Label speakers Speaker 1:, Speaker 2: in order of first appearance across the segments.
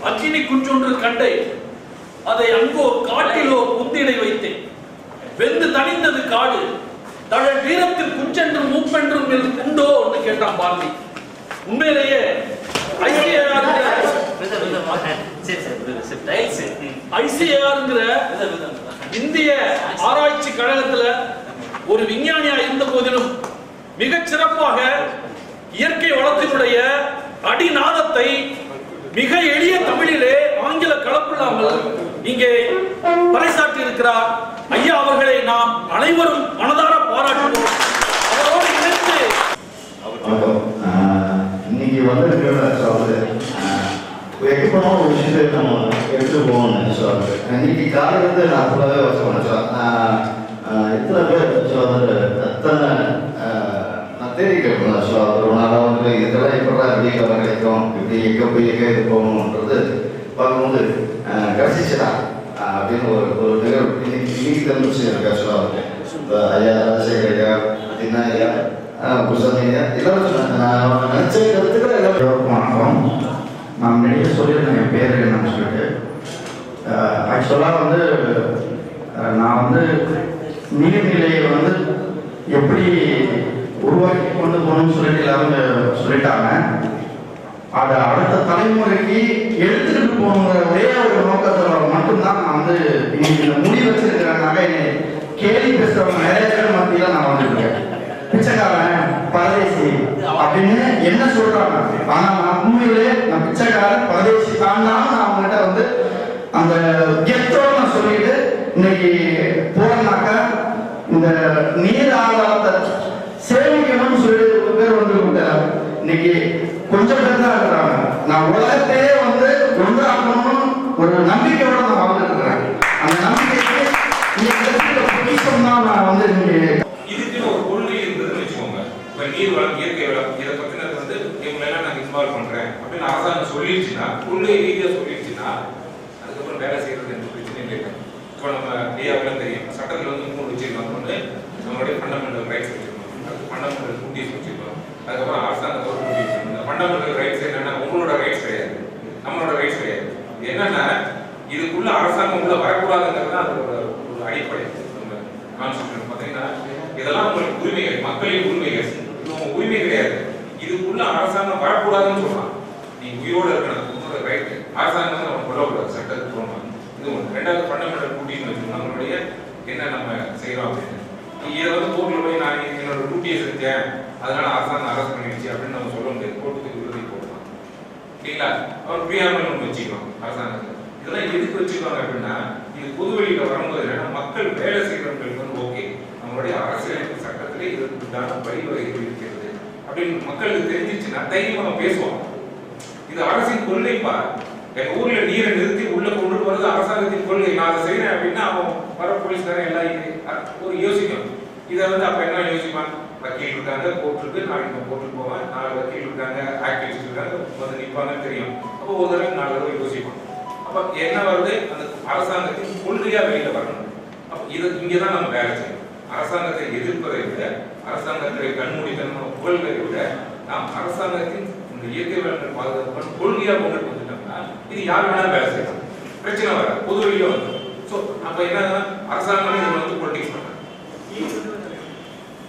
Speaker 1: அக்கினி குஞ்சொன்று கண்டேன், அதை அங்கோ காட்டிலோ குந்திடை வைத்தேன். வெந்து தணிந்தது காடு, தழல் வீரத்தில் குஞ்சென்றும் மூப்பென்றும் உண்டோ என்று கேட்டான் பாரதி. உண்மையிலேயே ஐசிஏஆர்ங்கிற இந்திய ஆராய்ச்சி கழகத்துல ஒரு விஞ்ஞானியா இருந்த போதிலும் மிகச் சிறப்பாக இயற்கை வளத்தினுடைய அடிநாதத்தை மிக எளிய தமிழிலே ஆங்கில கலப்பில்லாமல் இங்கே பறைசாற்றி இருக்கிறார். ஐயா அவர்களை நாம் அனைவரும் மனதார பாராட்டுவோம். அவரோடு இணைந்து
Speaker 2: இன்னைக்கு வந்து வைக்கப்படும் ஒரு விஷயத்தை நம்ம எடுத்து போகணும் சார். இன்னைக்கு காலையிலேருந்து நான் ஃபுல்லாகவே வச்சுக்கணும் சார். எத்தனை பேர் ஸோ வந்து எத்தனை நான் தேடி கேட்பேன் ஸோ ஒரு நாளாக வந்து இதெல்லாம் எப்படா வெளியில் வர கிடைக்கும், இப்படி எங்கே போய் எங்கே இது போகணுன்றது பார்க்கும்போது கிடச்சிச்சா அப்படின்னு ஒரு நிகழ்வு இன்னைக்கு தான் விஷயம் இருக்கா ஸோ இப்போ ஐயா ராஜசேகர் ஐயா அப்படின்னா ஐயா புருஷன் ஐயா எல்லாரும் சொன்னாங்க. நான் நினச்ச கருத்துக்கள் எல்லாரும் வணக்கம். நான் நிறைய சொல்லியிருந்தேன் என் பேர் என்னன்னு சொல்லிட்டு. ஆக்சுவலாக வந்து நான் வந்து நீர்நிலையை வந்து எப்படி உருவாக்கி கொண்டு போகணும்னு சொல்லிட்டு எல்லாரும் சொல்லிட்டாங்க. அதை அடுத்த தலைமுறைக்கு எடுத்துக்கிட்டு போகணுங்கிற ஒரே ஒரு நோக்கத்தில் மட்டும்தான் நான் வந்து இன்னைக்கு இந்த முடி வச்சிருக்கிறனால என்னை கேள்வி பேசுகிறவங்க நிறைய பேர் மத்தியில் நான் வந்துருக்கேன். பிச்சைக்காரன் பரதேசி அப்படின்னு என்ன சொல்றாங்க, ஆனா நான் உண்மையிலே நான் பிச்சைக்காரன் பரதேசி தாண்டாம நான் அவங்ககிட்ட வந்து அந்த கெத்தோட நான் சொல்லிட்டு இன்னைக்கு போறேன்னாக்கா இந்த நீர் ஆதாரத்தை சேமிக்கணும்னு சொல்லிட்டு ஒரு பேர் வந்து இன்னைக்கு கொஞ்சம் பேர் தான் இருக்கிறாங்க. நான் உலகத்தையே வந்து ஒன்றாக்கணும்னு ஒரு நம்பிக்கையோட நான் வாழ்ந்துட்டு இருக்கிறேன். அந்த நம்பிக்கைக்கு தான் நான் வந்து
Speaker 3: இதுக்குன்னு ஒரு கொள்கை இருந்ததுன்னு வச்சுக்கோங்க. இப்போ நீர் வளம், இயற்கை வளம், இதை பற்றினது வந்து இவங்களெல்லாம் நான் இன்வால்வ் பண்ணுறேன் அப்படின்னு அரசாங்கம் சொல்லிடுச்சுன்னா, கொள்கை ரீதியாக சொல்லிடுச்சுன்னா அதுக்கப்புறம் வேலை செய்யறது எந்த பிரச்சனையும் இல்லை. இப்போ நம்ம ஐயாவெல்லாம் தெரியும், சட்டத்தில் வந்து 3 வச்சிருக்கோம். ஒன்று நம்மளுடைய ஃபண்டமெண்டல் ரைட்ஸ் வச்சிருக்கோம், அதுக்கு ஃபண்டமெண்டல் டியூட்டிஸ் வச்சிருக்கோம், அதுக்கப்புறம் அரசாங்கத்தோட டியூட்டிஸ். இந்த ஃபண்டமெண்டல் ரைட்ஸ் என்னன்னா உங்களோட ரைட்ஸ் கிடையாது, நம்மளோட ரைட்ஸ் கிடையாது. என்னன்னா இதுக்குள்ள அரசாங்கம் உள்ள வரக்கூடாதுங்கிறது தான் அது ஒரு அடிப்படை. நம்ம கான்ஸ்டிடியூஷன் பார்த்தீங்கன்னா இதெல்லாம் உங்களுக்கு உரிமைகள், மக்களின் உரிமைகள். இது உரிமை கிடையாது, இதுக்குள்ள அரசாங்கம் வரக்கூடாதுன்னு சொல்லலாம். நீ உயிரோடு இருக்கணும், உங்களோட ரைட். அரசாங்கம் வந்து நம்ம கொல்லக்கூடாது, சட்டத்துக்கு போகணும். இது ஒன்று. ரெண்டாவது ஃபண்டமெண்டல் டியூட்டின்னு வச்சுக்கணும், நம்மளுடைய என்ன நம்ம செய்யறோம் அப்படின்னு. இதை வந்து கோர்ட்டில் போய் நான் என்னோட டியூட்டியை செஞ்சேன் அதனால அரசாங்கம் அரெஸ்ட் பண்ணிடுச்சு அப்படின்னு நம்ம சொல்ல முடியாது. கோர்ட்டுக்கு விருதி போடலாம் இல்லைங்களா. அவர் பிரியாமல் ஒன்று வச்சுக்கலாம் அரசாங்கத்துக்கு. இதெல்லாம் எதுக்கு வச்சுக்கோங்க அப்படின்னா, இது பொதுவெளியில் வரும்போது என்னன்னா மக்கள் வேலை செய்கிறவங்களுக்கு வந்து ஓகே நம்மளுடைய அரசியலமைப்பு சட்டத்திலே இதற்குண்டான வழிவகைகள் இருக்கிறது அப்படின்னு மக்களுக்கு தெரிஞ்சிச்சுன்னா தைரியமாக பேசுவாங்க. இது அரசின் கொள்கைப்பா. எங்க ஊர்ல நீரை நிறுத்தி உள்ள கொண்டு வருது அரசாங்கத்தின் கொள்கை, நான் அதை செய்யறேன் அப்படின்னா அவன் வர போலீஸ்காரன் எல்லாம் ஒரு யோசிக்கணும். இதை வந்து அப்ப என்ன யோசிப்பான், வக்கீல் இருக்காங்க, கோர்ட் இருக்கு, நாளைக்கு கோர்ட்டுக்கு போவேன், 4 வக்கீல் இருக்காங்க, ஆக்டிவிஸ்ட் இருக்காங்க, வந்து நிற்பாங்கன்னு தெரியும். அப்போ ஒரு தடவை 4 தடவை யோசிப்பான். அப்ப என்ன வருது, அந்த அரசாங்கத்தின் கொள்கையா வெளியில வரணும். அப்ப இது இங்கதான் நம்ம வேலை செய்யணும். அரசாங்கத்தை எதிர்ப்பதை விட, அரசாங்கத்தை கண்மூடித்தனமான புகழ்களை விட, நாம் அரசாங்கத்தின் இந்த இயற்கை வளங்கள் பாதுகாப்பு கொள்கையா கொண்டு வந்துட்டோம்னா இது யார் வேணாலும் வேலை செய்யலாம், பிரச்சனை வராது, பொது வெளியில வந்து. ஸோ அப்ப என்ன அரசாங்கமே இதை வந்து பொலிட்டிக்ஸ் பண்ணாங்க,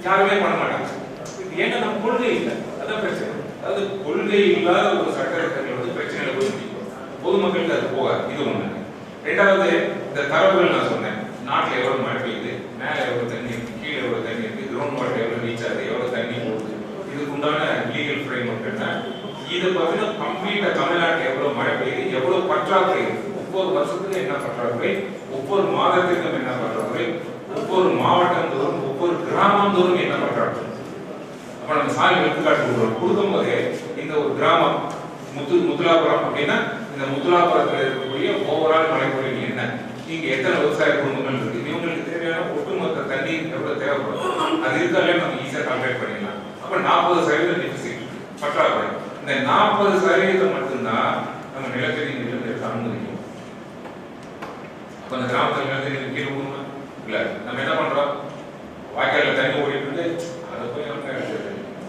Speaker 3: யாருமே பண்ண மாட்டாங்க. ஏன்னா நம்ம கொள்கை இல்லை, அதான் பிரச்சனை. அதாவது கொள்கை இல்லாத ஒரு சட்டத்திட்டங்கள் வந்து பிரச்சனையில போய் முடிக்கும், பொதுமக்களுக்கு அது போகாது. இது ஒண்ணு. ரெண்டாவது இந்த தரவுகள் நான் சொன்னேன், நாட்டில் எவ்வளவு மழை பெய்யுது, மேலே எவ்வளவு தண்ணி இருக்கு, கீழே எவ்வளவு தண்ணி இருக்கு, கிரவுண்ட் வாட்டர் எவ்வளவு ரீச் ஆகுது, எவ்வளவு தண்ணி போகுது, இதுக்கு உண்டான லீகல் ஃப்ரேம் ஒர்க் என்ன, இதை பார்த்தீங்கன்னா கம்ப்ளீட்டா தமிழ்நாட்டில் எவ்வளவு மழை பெய்யுது, எவ்வளவு பற்றாக்குறை இருக்கு, ஒவ்வொரு வருஷத்துக்கும் என்ன பற்றாக்குறை, ஒவ்வொரு மாதத்திற்கும் என்ன பற்றாக்குறை, ஒவ்வொரு மாவட்டம் தோறும் ஒவ்வொரு கிராமம் தோறும் என்ன பற்றாக்குறை. அப்ப நம்ம சாலை எடுத்துக்காட்டு கொடுக்கும் போதே இந்த ஒரு கிராமம் முத்துலாபுரம் அப்படின்னா இந்த முத்துலாபுரத்தில் இருக்கக்கூடிய ஓவரால் மழைப்பொழிவு என்ன, இங்க எத்தனை விவசாய குடும்பங்கள் இருக்கு, இவங்களுக்கு தேவையான ஒட்டுமொத்த தண்ணீர் எவ்வளவு தேவைப்படும், அது இருக்காலே நம்ம ஈஸியா கால்குலேட் பண்ணிடலாம். அப்ப 40% டெபிசிட் பற்றாக்குறை. இந்த 40% மட்டும்தான் நம்ம நிலத்தடி நீர் எடுத்து அனுமதிக்கும். அப்ப அந்த கிராமத்தில் நிலத்தடி நீர் கீழே ஊருமா இல்ல, நம்ம என்ன